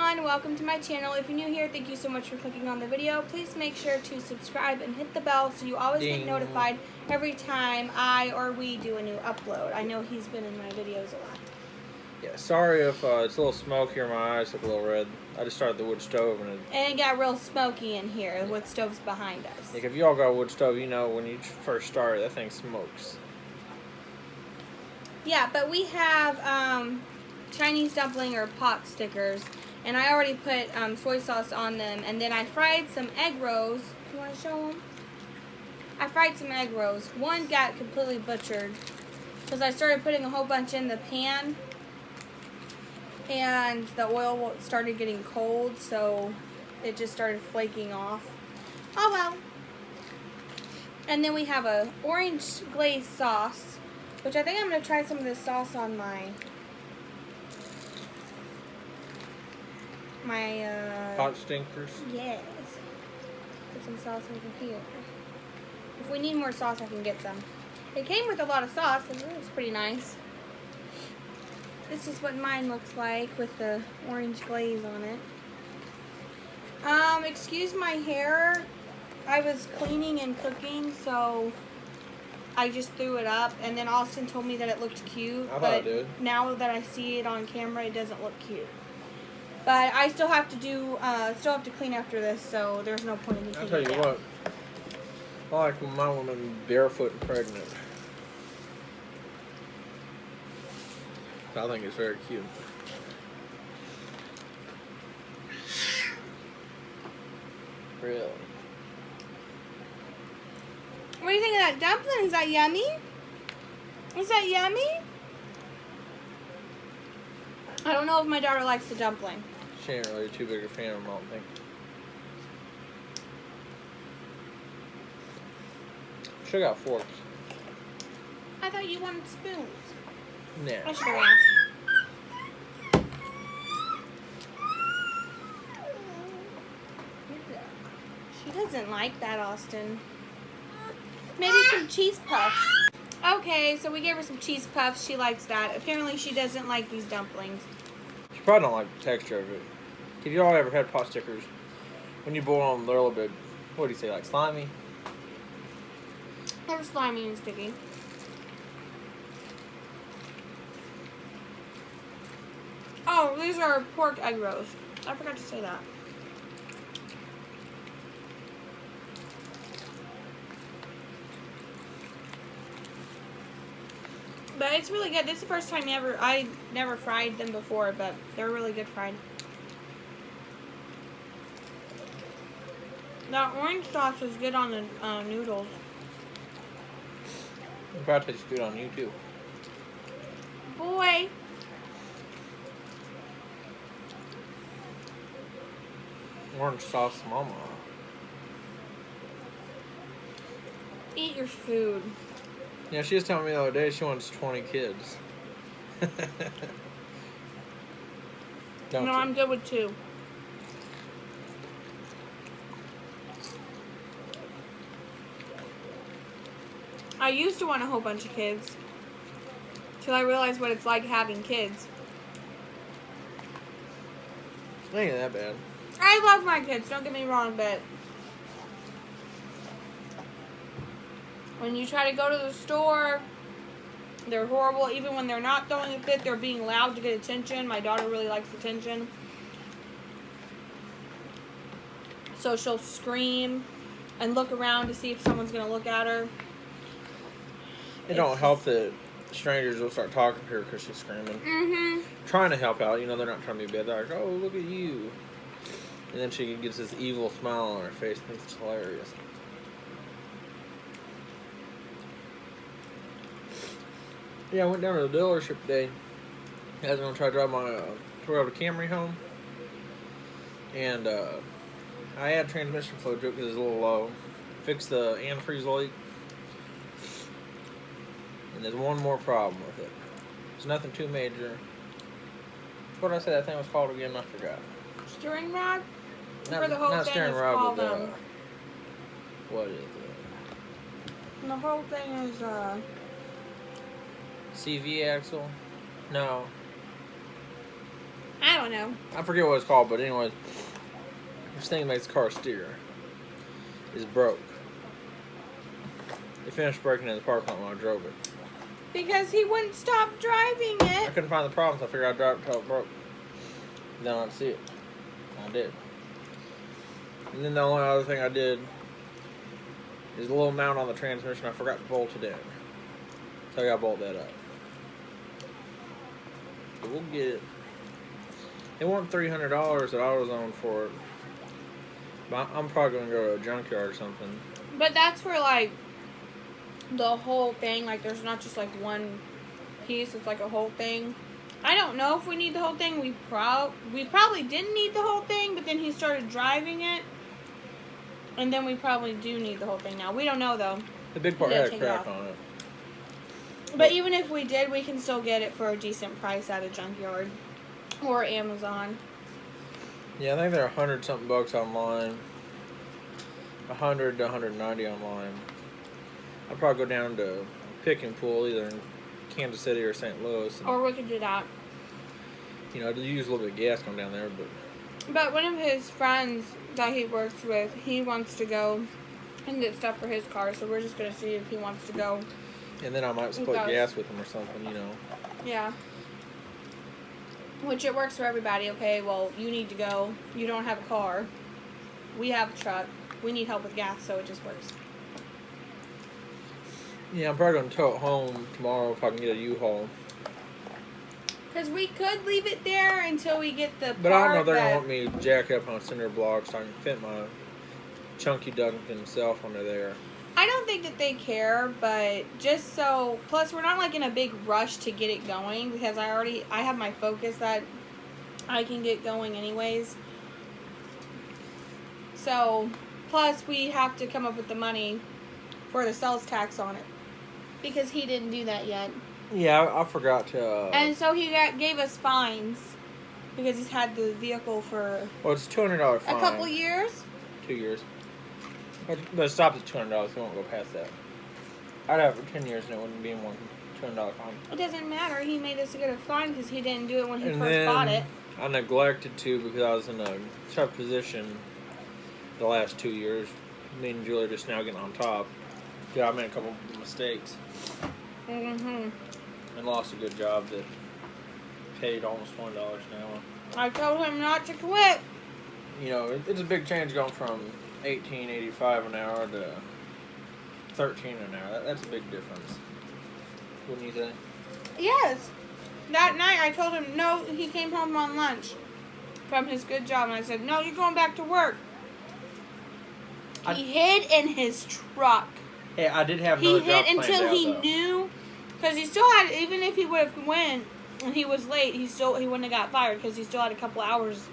everyone, welcome to my channel. If you're new here, thank you so much for clicking on the video. Please make sure to subscribe and hit the bell so you always get notified every time I or we do a new upload. I know he's been in my videos a lot. Yeah, sorry if it's a little smoky or my eyes look a little red. I just started the wood stove and it got real smoky in here. The wood stove's behind us. Like if y'all got a wood stove, you know when you first start, that thing smokes. Yeah, but we have Chinese dumpling or pot stickers, and I already put soy sauce on them, and then I fried some egg rolls. You want to show them? I fried some egg rolls. One got completely butchered because I started putting a whole bunch in the pan, and the oil started getting cold, so it just started flaking off. Oh well. And then we have a orange glaze sauce, which I think I'm going to try some of this sauce on my pot stinkers. Yes. Put some sauce over here. If we need more sauce, I can get some. It came with a lot of sauce, and it was pretty nice. This is what mine looks like with the orange glaze on it. Excuse my hair. I was cleaning and cooking, so I just threw it up, and then Austin told me that it looked cute. I thought it did. Now that I see it on camera, it doesn't look cute. But I still have to clean after this, so there's no point in me taking it down. I'll tell you what, I like when my woman barefoot and pregnant. I think it's very cute. Really. What do you think of that dumpling? Is that yummy? Is that yummy? I don't know if my daughter likes the dumpling. She ain't really too big a fan of them, I don't think. Should have got forks. I thought you wanted spoons. Nah. I should have asked. She doesn't like that, Austin. Maybe some cheese puffs. Okay, so we gave her some cheese puffs. She likes that. Apparently, she doesn't like these dumplings. She probably don't like the texture of it. Have y'all ever had pot stickers? When you boil them, they're a little bit, what do you say, like slimy? They're slimy and sticky. Oh, these are pork egg rolls. I forgot to say that. But it's really good. This is the first time I never fried them before, but they're really good fried. That orange sauce is good on the noodles. It probably tastes good on you too. Boy. Orange sauce mama. Eat your food. Yeah, she was telling me the other day she wants 20 kids. No, I'm good with 2. I used to want a whole bunch of kids till I realized what it's like having kids. It ain't that bad. I love my kids, don't get me wrong, but when you try to go to the store, they're horrible. Even when they're not throwing a fit, they're being loud to get attention. My daughter really likes attention. So she'll scream and look around to see if someone's going to look at her. It don't help that strangers will start talking to her because she's screaming. Mm-hmm. Trying to help out. You know, they're not trying to be bad. They're like, oh, look at you. And then she gets this evil smile on her face. I think it's hilarious. Yeah, I went down to the dealership today. I was going to try to drive my Toyota Camry home. And I had transmission flow drip because it's a little low. Fixed the antifreeze leak. And there's one more problem with it. It's nothing too major. What did I say that thing was called again? I forgot. Steering rod? Not, For the whole not thing steering is rod, called, but what is it? the whole thing is, CV axle? No. I don't know. I forget what it's called, but anyways, this thing that makes the car steer is broke. It finished breaking in the parking lot when I drove it. Because he wouldn't stop driving I it. couldn't find the problem, so I figured I'd drive it until it broke. Then I'd see it. I did. And then the only other thing I did is a little mount on the transmission. I forgot to bolt it in. So I got to bolt that up. But we'll get it. They want $300 at AutoZone for it. But I'm probably going to go to a junkyard or something. But that's for like the whole thing. Like there's not just like one piece. It's like a whole thing. I don't know if we need the whole thing. We probably didn't need the whole thing, but then he started driving it. And then we probably do need the whole thing now. We don't know though. The big part had a crack on it. But even if we did, we can still get it for a decent price at a junkyard or Amazon. Yeah, I think they're 100 something bucks online. 100 to 190 online. I'd probably go down to Pick and Pull either in Kansas City or St. Louis. And, or we could do that. You know, to use a little bit of gas going down there, But one of his friends that he works with, he wants to go and get stuff for his car, so we're just going to see if he wants to go. And then I might split gas with him or something, you know. Yeah. Which it works for everybody. Okay, well, you need to go. You don't have a car. We have a truck. We need help with gas, so it just works. Yeah, I'm probably going to tow it home tomorrow if I can get a U-Haul. Because we could leave it there until we get the But I don't know if they're going to want me to jack up on cinder blocks so I can fit my chunky Duncan himself under there. I don't think that they care, but just so... Plus, we're not like in a big rush to get it going because I have my Focus that I can get going anyways. So, plus we have to come up with the money for the sales tax on it because he didn't do that yet. Yeah, I forgot to... And so he gave us fines because he's had the vehicle for... Well, it's a $200 fine. A couple years? 2 years. But it stops at $200, we won't go past that. I'd have it for 10 years and it wouldn't be one $200 fine. It doesn't matter. He made us get a fine because he didn't do it when he And first bought it. I neglected to because I was in a tough position the last 2 years. Me and Julie are just now getting on top. Yeah, I made a couple mistakes. Mm-hmm. And lost a good job that paid almost $20 an hour. I told him not to quit. You know, it's a big change going from $18.85 an hour to $13 an hour. That's a big difference. Wouldn't you say? Yes. That night I told him no. He came home on lunch from his good job, and I said, "No, you're going back to work." He hid in his truck. Hey, I did have another job He hid until he though. knew, because he still had. Even if he would have went and he was late, he wouldn't have got fired because he still had a couple hours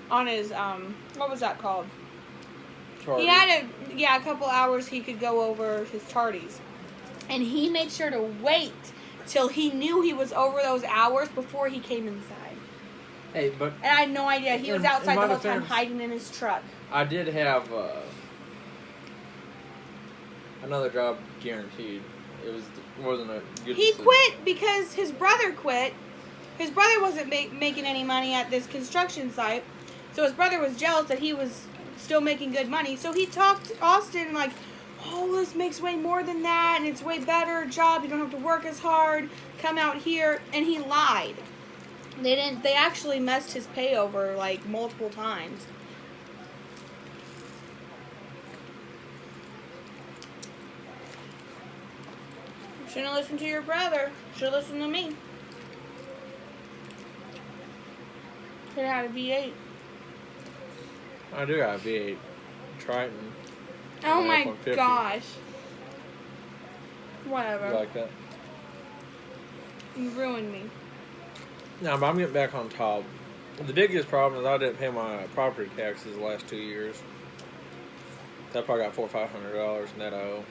on his what was that called? Tardy. He had a couple hours he could go over his tardies, and he made sure to wait till he knew he was over those hours before he came inside. Hey, but And I had no idea. He was outside the whole time hiding in his truck. I did have another job guaranteed. It wasn't a good He decision. quit because his brother quit. His brother wasn't making any money at this construction site, so his brother was jealous that he was still making good money. So he talked to Austin like, "Oh, this makes way more than that, and it's way better job. You don't have to work as hard. Come out here." And he lied. They actually messed his pay over like multiple times. Shouldn't have listened to your brother. Should have listened to me. Could have had a V8. I do have a V8 Triton. Oh An my F-150. gosh. Whatever. You like that? You ruined me. No, but I'm getting back on top. The biggest problem is I didn't pay my property taxes the last 2 years. So I probably got $400 or $500 in that I owe.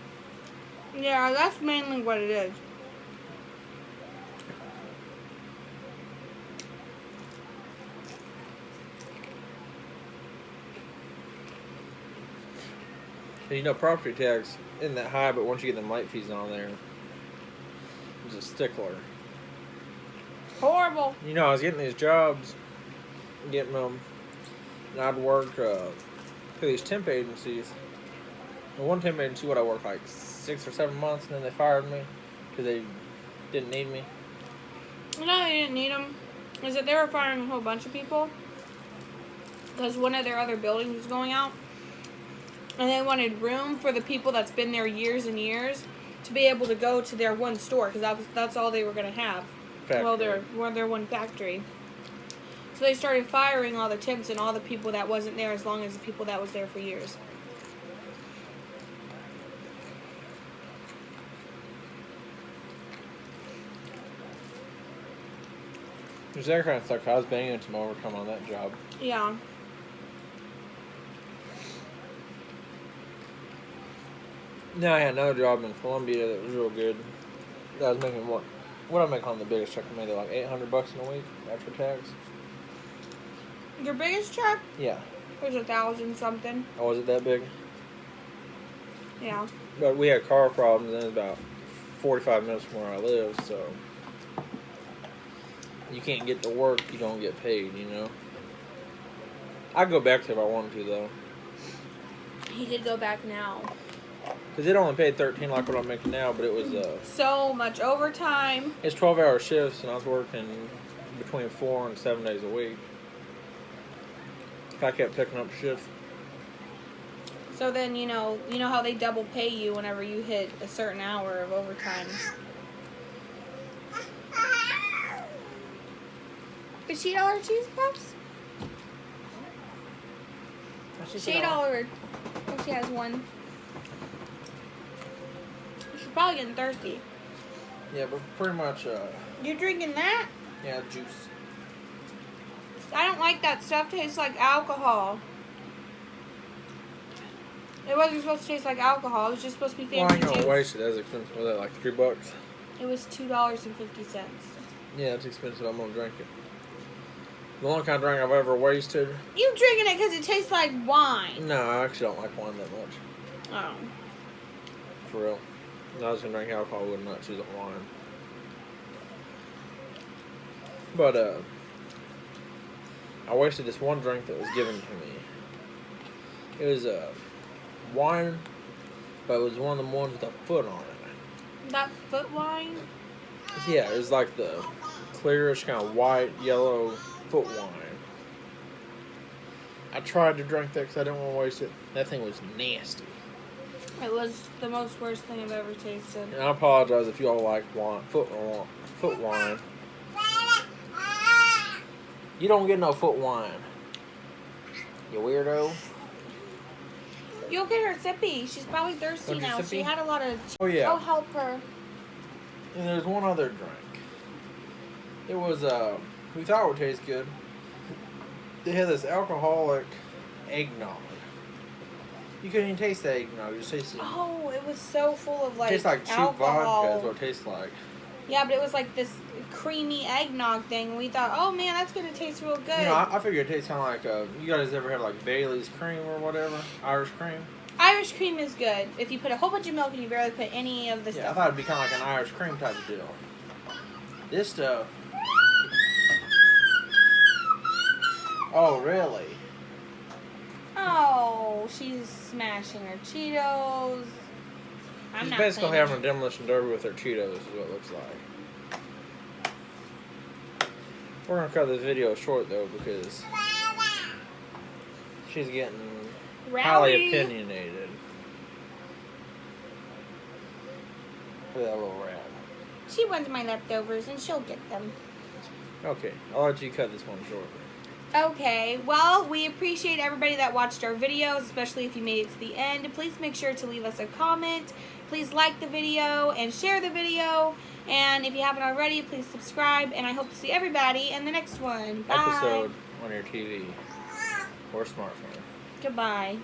Yeah, that's mainly what it is. You know, property tax isn't that high, but once you get them late fees on there, it's a stickler. Horrible. You know, I was getting these jobs getting them. And I'd work through these temp agencies. And one temp agency, I worked like 6 or 7 months, and then they fired me because they didn't need me. No, they didn't need them. Is that they were firing a whole bunch of people because one of their other buildings was going out, and they wanted room for the people that's been there years and years to be able to go to their one store because that's all they were going to have. Factory. Well, their one factory. So they started firing all the temps and all the people that wasn't there as long as the people that was there for years. Which that kind of sucked. I was banging some overtime on that job. Yeah. Now I had another job in Columbia that was real good. I was making what I make on the biggest check I made, like $800 in a week after tax. Your biggest check Yeah. was 1,000 something. Oh, was it that big? Yeah. But we had car problems, and it was about 45 minutes from where I live, so you can't get to work, you don't get paid, you know. I'd go back there if I wanted to, though. He could go back now. Because it only paid $13 like what I'm making now, but it was So much overtime. it's 12-hour shifts, and I was working between 4 and 7 days a week. If I kept picking up shifts. So then, you know how they double pay you whenever you hit a certain hour of overtime. Is she $1 cheese puffs? She $1. Oh, she has one. She's probably getting thirsty. Yeah, but pretty much, You're drinking that? yeah, juice. I don't like that stuff. Tastes like alcohol. It wasn't supposed to taste like alcohol. It was just supposed to be Well, I fancy ain't gonna juice. waste it. That's expensive. Was that like $3? It was $2.50. Yeah, it's expensive. I'm gonna drink it. The only kind of drink I've ever wasted. You drinking it because it tastes like wine. No, I actually don't like wine that much. Oh. For real. If I was gonna drink alcohol, I would not choose wine. But I wasted this one drink that was given to me. It was wine, but it was one of the ones with a foot on it. That foot wine? Yeah, it was like the clearish kind of white, yellow foot wine. I tried to drink that because I didn't want to waste it. That thing was nasty. It was the most worst thing I've ever tasted. And I apologize if y'all like foot wine. You don't get no foot wine. You weirdo. You'll get her sippy. She's probably thirsty Want your now. She sippy? had a lot of... Oh, yeah. I'll help her. And there's one other drink. It was, we thought it would taste good. They had this alcoholic eggnog. You couldn't even taste the eggnog. You just tasted it. Oh, it was so full of, like, It tastes like cheap alcohol. vodka is what it tastes like. Yeah, but it was like this creamy eggnog thing. We thought, oh, man, that's going to taste real good. You know, I figured it tastes kind of like, you guys ever had like Bailey's cream or whatever? Irish cream? Irish cream is good. If you put a whole bunch of milk and you barely put any of the Yeah, I stuff. thought it'd be kind of like an Irish cream type of deal. This stuff. Oh, really? Oh, she's smashing her Cheetos. I'm She's not basically playing. having a demolition derby with her Cheetos, is what it looks like. We're going to cut this video short, though, because she's getting highly Rowdy. opinionated. Look at that little rat. She wants my leftovers and she'll get them. Okay, I'll let you cut this one short. Okay, well, we appreciate everybody that watched our videos, especially if you made it to the end. Please make sure to leave us a comment. Please like the video and share the video. And if you haven't already, please subscribe. And I hope to see everybody in the next one. Bye. Episode on your TV or smartphone. Goodbye.